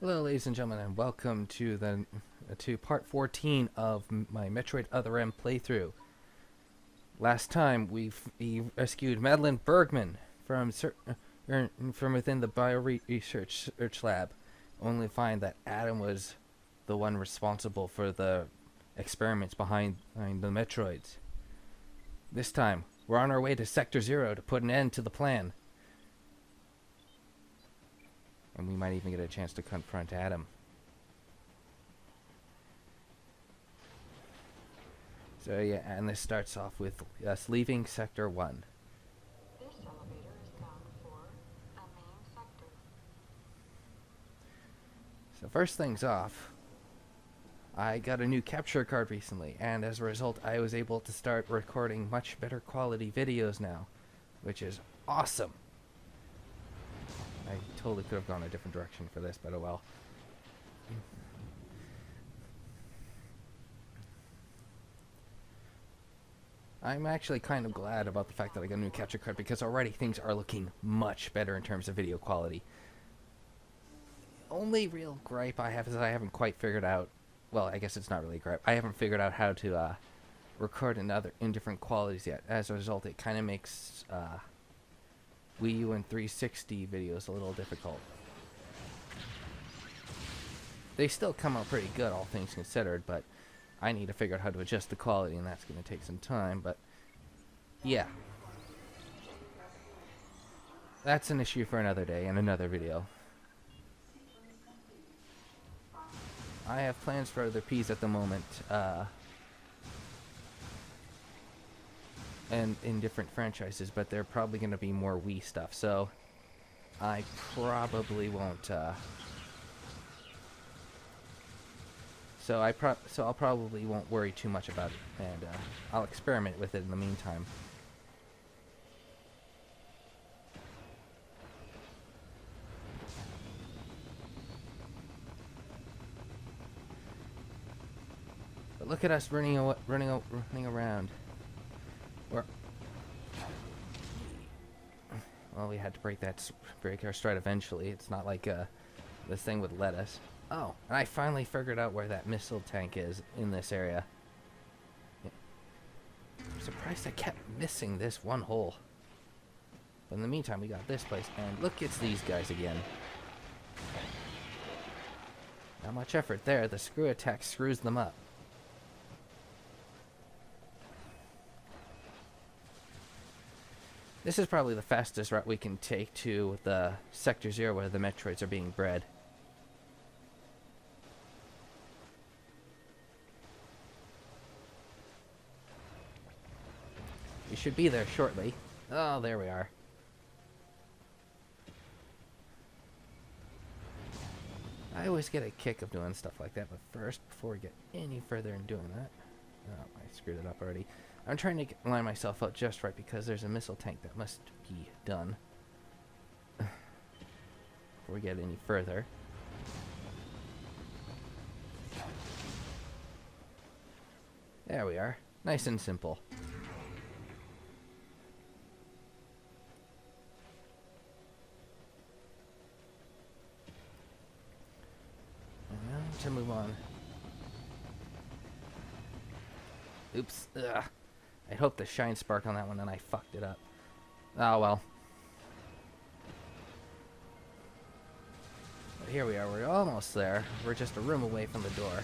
Hello, ladies and gentlemen, and welcome to part 14 of my Metroid Other M playthrough. Last time we rescued Madeline Bergman from within the research lab, only to find that Adam was the one responsible for the experiments behind the Metroids. This time, we're on our way to Sector Zero to put an end to the plan. And we might even get a chance to confront Adam. So yeah, and this starts off with us leaving Sector 1. This elevator is bound for the main sector. So first things off, I got a new capture card recently, and as a result I was able to start recording much better quality videos now, which is awesome. I totally could have gone a different direction for this, but oh well. I'm actually kind of glad about the fact that I got a new capture card because already things are looking much better in terms of video quality. Only real gripe I have is that I haven't quite figured out, well, I guess it's not really a gripe, I haven't figured out how to record in different qualities yet. As a result, it kind of makes Wii U and 360 videos a little difficult. They still come out pretty good, all things considered, but I need to figure out how to adjust the quality, and that's going to take some time, but yeah. That's an issue for another day and another video. I have plans for other Ps at the moment, and in different franchises, but they're probably going to be more Wii stuff, so I probably won't, So I'll probably won't worry too much about it, and I'll experiment with it in the meantime. But look at us running around. Well, we had to break our stride eventually. It's not like this thing would let us. Oh, and I finally figured out where that missile tank is in this area. I'm surprised I kept missing this one hole. But in the meantime, we got this place, and look, it's these guys again. Not much effort there. The screw attack screws them up. This is probably the fastest route we can take to the Sector Zero where the Metroids are being bred. We should be there shortly. Oh, there we are. I always get a kick of doing stuff like that, but first, before we get any further in doing that... Oh, I screwed it up already. I'm trying to line myself up just right because there's a missile tank that must be done. Before we get any further. There we are. Nice and simple. To move on. Oops. Ugh. I hope the shine spark on that one and I fucked it up. Oh well. But here we are. We're almost there. We're just a room away from the door.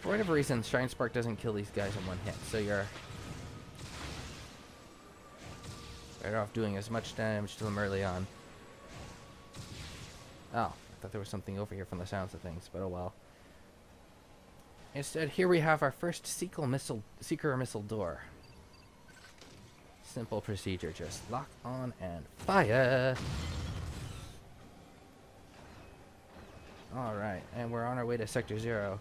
For whatever reason, shine spark doesn't kill these guys in one hit, so you're better off doing as much damage to them early on. Oh. I thought there was something over here from the sounds of things, but oh well. Instead, here we have our first seeker missile door. Simple procedure, just lock on and fire! Alright, and we're on our way to Sector Zero.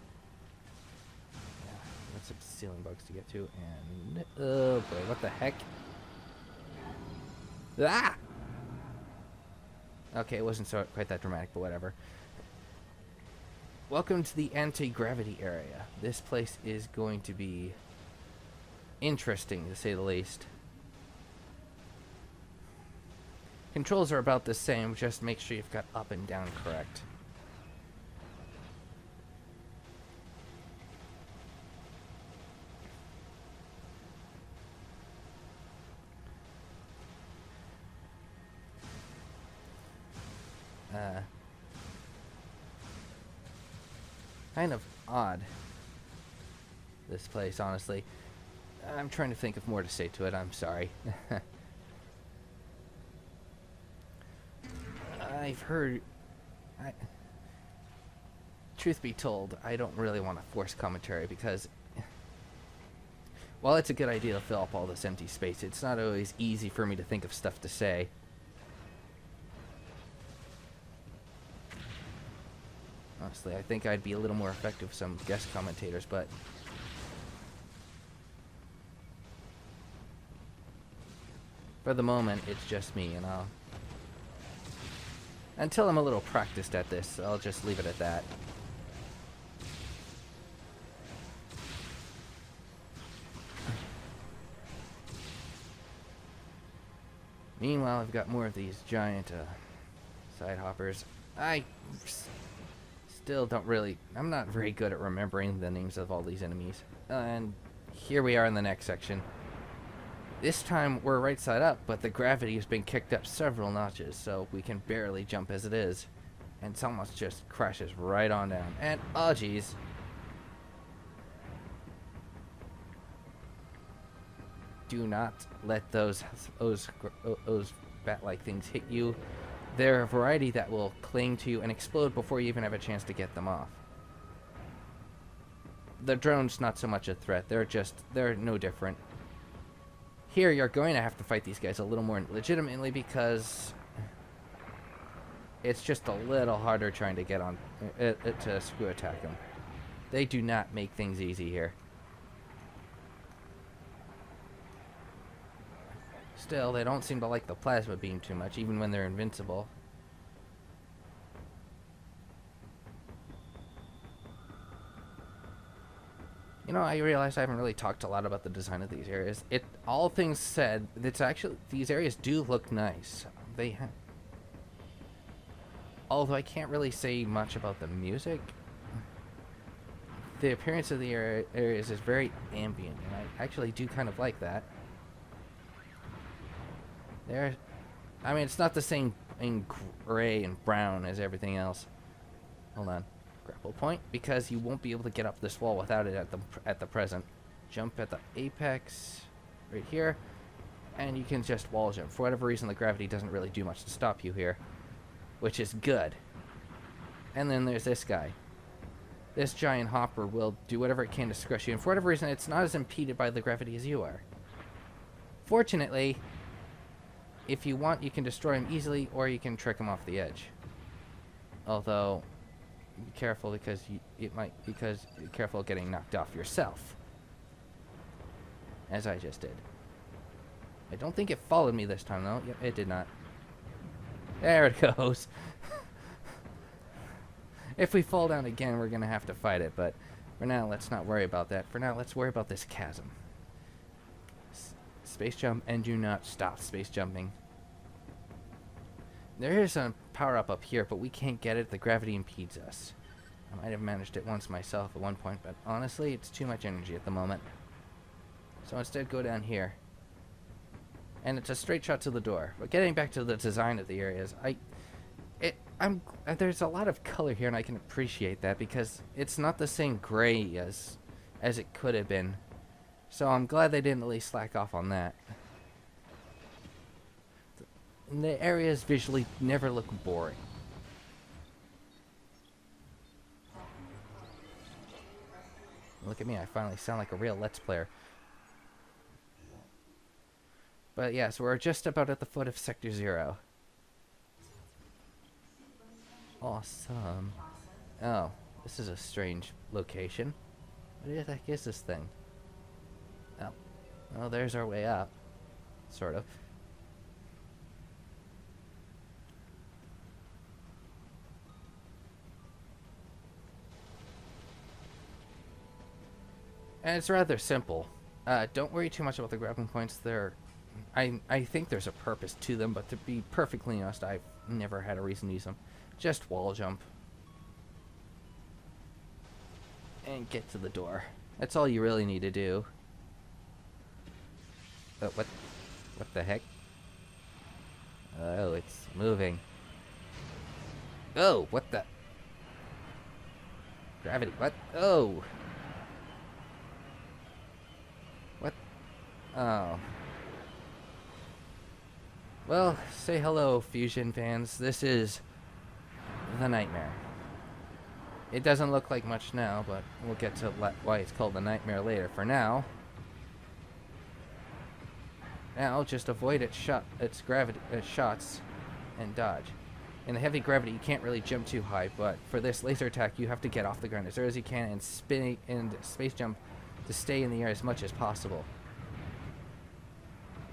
Yeah, got some ceiling bugs to get to, and... oh boy, what the heck? Ah! Okay, it wasn't quite that dramatic, but whatever. Welcome to the anti-gravity area. This place is going to be interesting, to say the least. Controls are about the same, just make sure you've got up and down correct. Kind of odd, this place, honestly. I'm trying to think of more to say to it, I'm sorry. I've heard... truth be told, I don't really want to force commentary because... while it's a good idea to fill up all this empty space, it's not always easy for me to think of stuff to say. Honestly, I think I'd be a little more effective with some guest commentators, but... for the moment, it's just me, and I'll... until I'm a little practiced at this, I'll just leave it at that. Meanwhile, I've got more of these giant side hoppers. I still don't really... I'm not very good at remembering the names of all these enemies. And here we are in the next section. This time we're right side up, but the gravity has been kicked up several notches, so we can barely jump as it is. And it almost just crashes right on down. And, oh geez. Do not let those bat-like things hit you. They're a variety that will cling to you and explode before you even have a chance to get them off. The drone's not so much a threat. They're no different. Here, you're going to have to fight these guys a little more legitimately because it's just a little harder trying to get on to screw attack them. They do not make things easy here. Still, they don't seem to like the plasma beam too much, even when they're invincible. You know, I realize I haven't really talked a lot about the design of these areas. All things said, it's actually, these areas do look nice. Although I can't really say much about the music. The appearance of the areas is very ambient, and I actually do kind of like that. I mean, it's not the same in gray and brown as everything else. Hold on. Grapple point, because you won't be able to get up this wall without it at the present. Jump at the apex right here, and you can just wall jump. For whatever reason, the gravity doesn't really do much to stop you here, which is good. And then there's this guy. This giant hopper will do whatever it can to squish you, and for whatever reason, it's not as impeded by the gravity as you are. Fortunately, if you want, you can destroy him easily, or you can trick him off the edge. Although, be careful because be careful getting knocked off yourself. As I just did. I don't think it followed me this time, though. Yep, it did not. There it goes. If we fall down again, we're going to have to fight it, but for now, let's not worry about that. For now, let's worry about this chasm. Space jump, and do not stop space jumping. There is a power-up up here, but we can't get it. The gravity impedes us. I might have managed it once myself at one point, but honestly, it's too much energy at the moment. So instead, go down here. And it's a straight shot to the door. But getting back to the design of the areas, there's a lot of color here, and I can appreciate that because it's not the same gray as it could have been. So I'm glad they didn't really slack off on that. The areas visually never look boring. Look at me, I finally sound like a real Let's Player. But yeah, so we're just about at the foot of Sector 0. Awesome. Oh, this is a strange location. What the heck is this thing? Oh, well, there's our way up. Sort of. And it's rather simple. Don't worry too much about the grappling points. They're I think there's a purpose to them, but to be perfectly honest, I've never had a reason to use them. Just wall jump. And get to the door. That's all you really need to do. What the heck? Oh, it's moving. Oh, what the? Gravity, what? Oh! What? Oh. Well, say hello, Fusion fans. This is the Nightmare. It doesn't look like much now, but we'll get to why it's called the Nightmare later. For now, just avoid its gravity shots and dodge. In the heavy gravity, you can't really jump too high, but for this laser attack, you have to get off the ground as early as you can and spin and space jump to stay in the air as much as possible.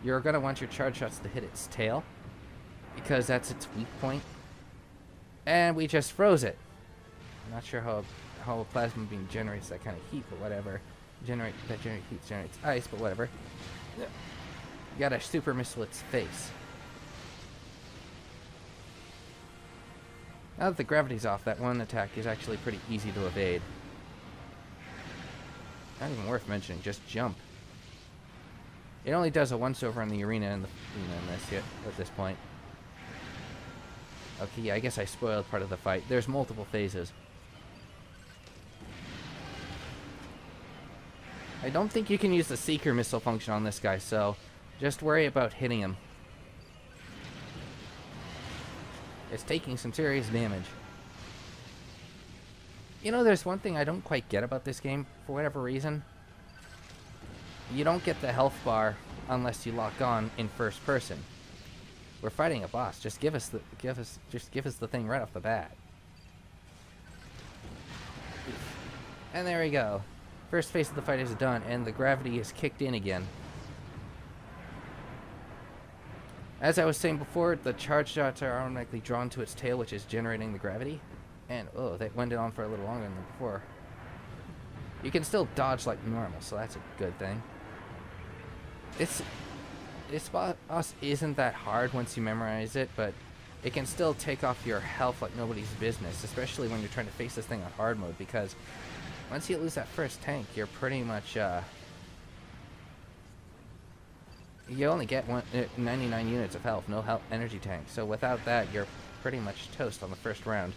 You're gonna want your charge shots to hit its tail, because that's its weak point. And we just froze it. I'm not sure how a plasma beam generates that kind of heat, but whatever. Generates ice, but whatever. You gotta super missile its face. Now that the gravity's off, that one attack is actually pretty easy to evade. Not even worth mentioning, just jump. It only does a once-over in the arena in this point. Okay, yeah, I guess I spoiled part of the fight. There's multiple phases. I don't think you can use the Seeker missile function on this guy, so just worry about hitting him. It's taking some serious damage. You know, there's one thing I don't quite get about this game, for whatever reason. You don't get the health bar unless you lock on in first person. We're fighting a boss. Just give us the thing right off the bat. And there we go. First phase of the fight is done, and the gravity is kicked in again. As I was saying before, the charge shots are automatically drawn to its tail, which is generating the gravity. And, oh, that went on for a little longer than before. You can still dodge like normal, so that's a good thing. This boss isn't that hard once you memorize it, but it can still take off your health like nobody's business, especially when you're trying to face this thing on hard mode, because once you lose that first tank, you're pretty much, you only get 99 units of health, no energy tank. So without that, you're pretty much toast on the first round.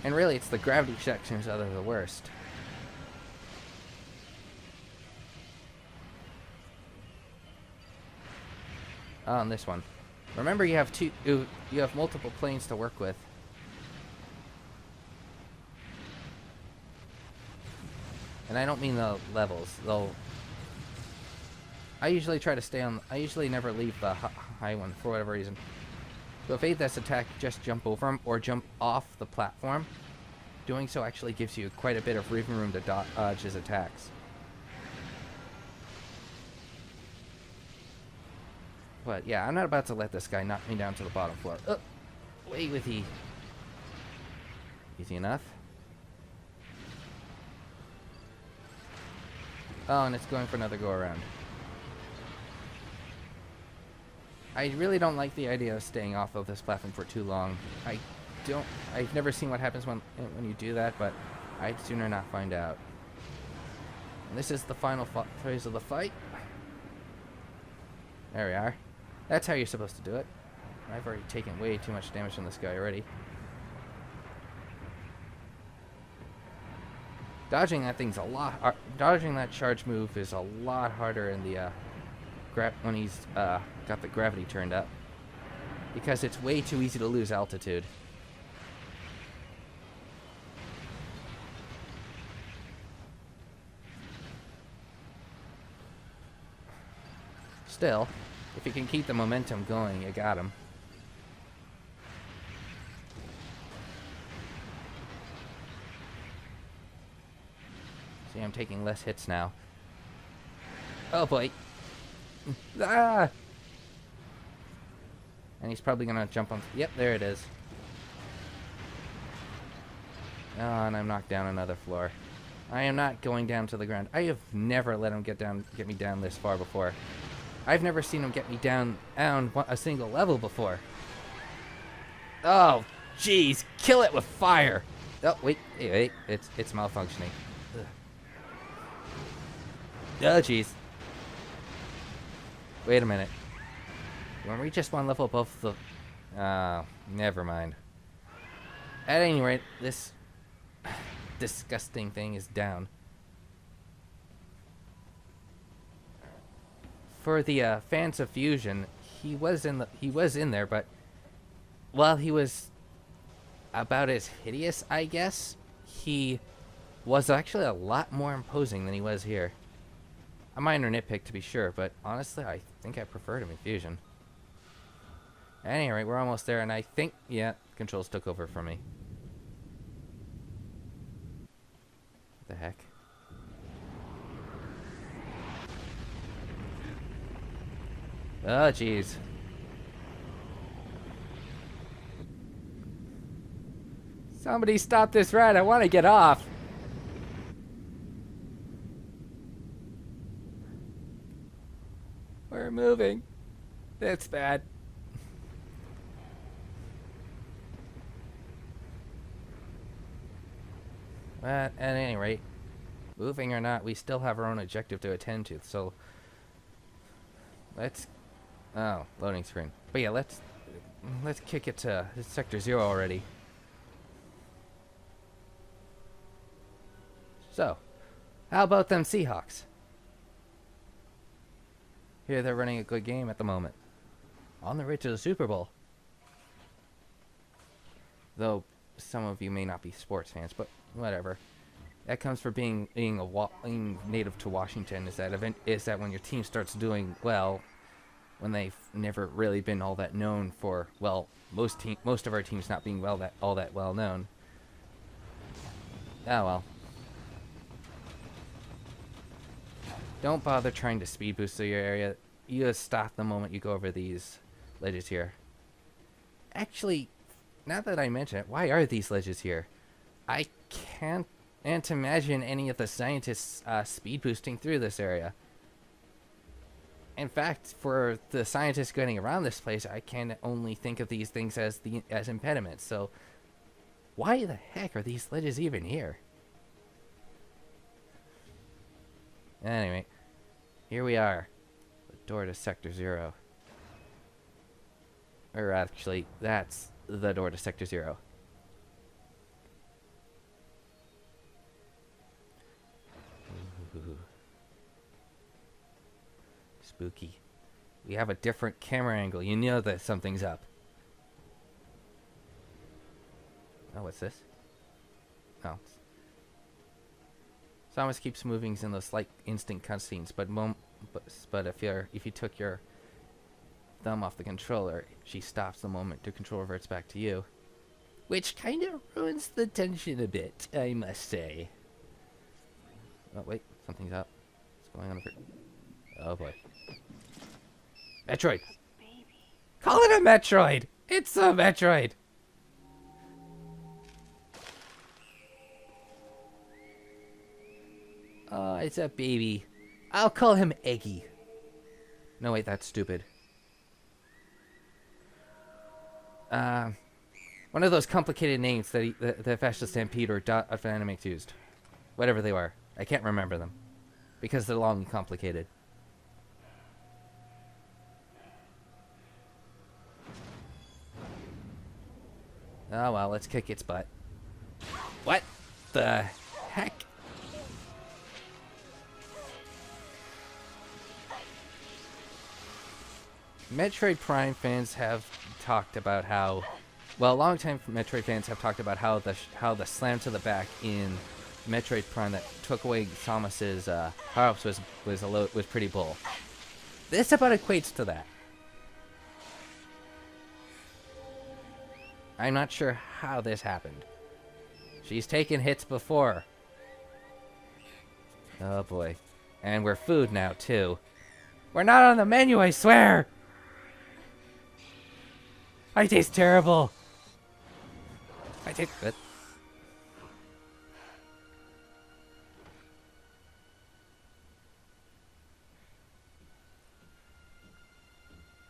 And really, it's the gravity sections that are the worst. On this one, remember you have multiple planes to work with. And I don't mean the levels, though. I usually try to stay on. I usually never leave the high one for whatever reason. To evade this attack, just jump over him or jump off the platform. Doing so actually gives you quite a bit of breathing room to dodge his attacks. But yeah, I'm not about to let this guy knock me down to the bottom floor. Away with ye. Easy enough. Oh, and it's going for another go around. I really don't like the idea of staying off of this platform for too long. I've never seen what happens when you do that, but I'd sooner not find out. And this is the final phase of the fight. There we are. That's how you're supposed to do it. I've already taken way too much damage from this guy already. Dodging that thing's a lot. Dodging that charge move is a lot harder in the when he's got the gravity turned up, because it's way too easy to lose altitude. Still, if you can keep the momentum going, you got him. See, I'm taking less hits now. Oh boy. Ah! And he's probably gonna jump on. Yep, there it is. Oh, and I'm knocked down another floor. I am not going down to the ground. I have never let him get me down this far before. I've never seen him get me down a single level before. Oh, jeez. Kill it with fire. Oh, wait. It's malfunctioning. Ugh. Oh, jeez. Wait a minute. When we just one level above the... never mind. At any rate, this disgusting thing is down. For the fans of Fusion, he was in there, but while he was about as hideous, I guess, he was actually a lot more imposing than he was here. A minor nitpick to be sure, but honestly, I think I preferred him in Fusion. At any rate, we're almost there, and I think, yeah, controls took over from me. What the heck? Oh, jeez. Somebody stop this ride. I want to get off. We're moving. That's bad. But at any rate, moving or not, we still have our own objective to attend to. So let's... Oh, loading screen. But yeah, let's kick it to Sector 0 already. So, how about them Seahawks? Here they're running a good game at the moment. On the way to the Super Bowl. Though some of you may not be sports fans, but whatever. That comes for being native to Washington. Is that when your team starts doing well, when they've never really been all that known for, well, most of our teams not being all that well known. Oh well. Don't bother trying to speed boost through your area. You just stop the moment you go over these ledges here. Actually, now that I mention it, why are these ledges here? I can't imagine any of the scientists speed boosting through this area. In fact, for the scientists getting around this place, I can only think of these things as impediments. So, why the heck are these ledges even here? Anyway, here we are. The door to Sector 0. Or actually, that's the door to Sector 0. Ooh. Spooky. We have a different camera angle. You know that something's up. Oh, what's this? Oh. Samus keeps moving in those like instant cutscenes, but if you took your thumb off the controller, she stops the moment the control reverts back to you, which kind of ruins the tension a bit, I must say. Oh wait, something's up. What's going on? Oh boy. Metroid. Call it a Metroid. It's a Metroid. Oh, it's a baby. I'll call him Eggy. No, wait, that's stupid. One of those complicated names that the Fascist Stampede or Dynamics used. Whatever they were. I can't remember them. Because they're long and complicated. Oh well, let's kick its butt. What the heck? Metroid Prime fans have talked about how, well, longtime Metroid fans have talked about how the slam to the back in Metroid Prime that took away Samus's power-ups was pretty bull. This about equates to that. I'm not sure how this happened. She's taken hits before. Oh boy. And we're food now, too. We're not on the menu, I swear! I taste terrible. I taste good.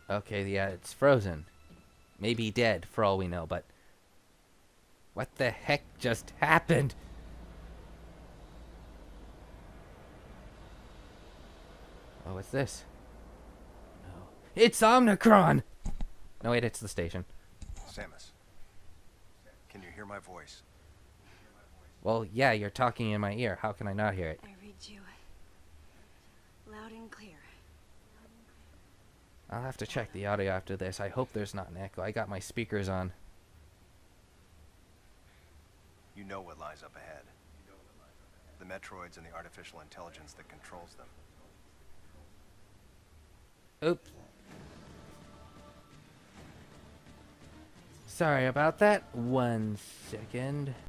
Okay, yeah, it's frozen. Maybe dead, for all we know, but... What the heck just happened? Oh, what's this? No. It's Omnicron! No, wait, it's the station. Samus, can you hear my voice? Well, yeah, you're talking in my ear. How can I not hear it? I read you loud and clear. I'll have to check the audio after this. I hope there's not an echo. I got my speakers on. You know what lies up ahead. The Metroids and the artificial intelligence that controls them. Oops. Sorry about that. 1 second.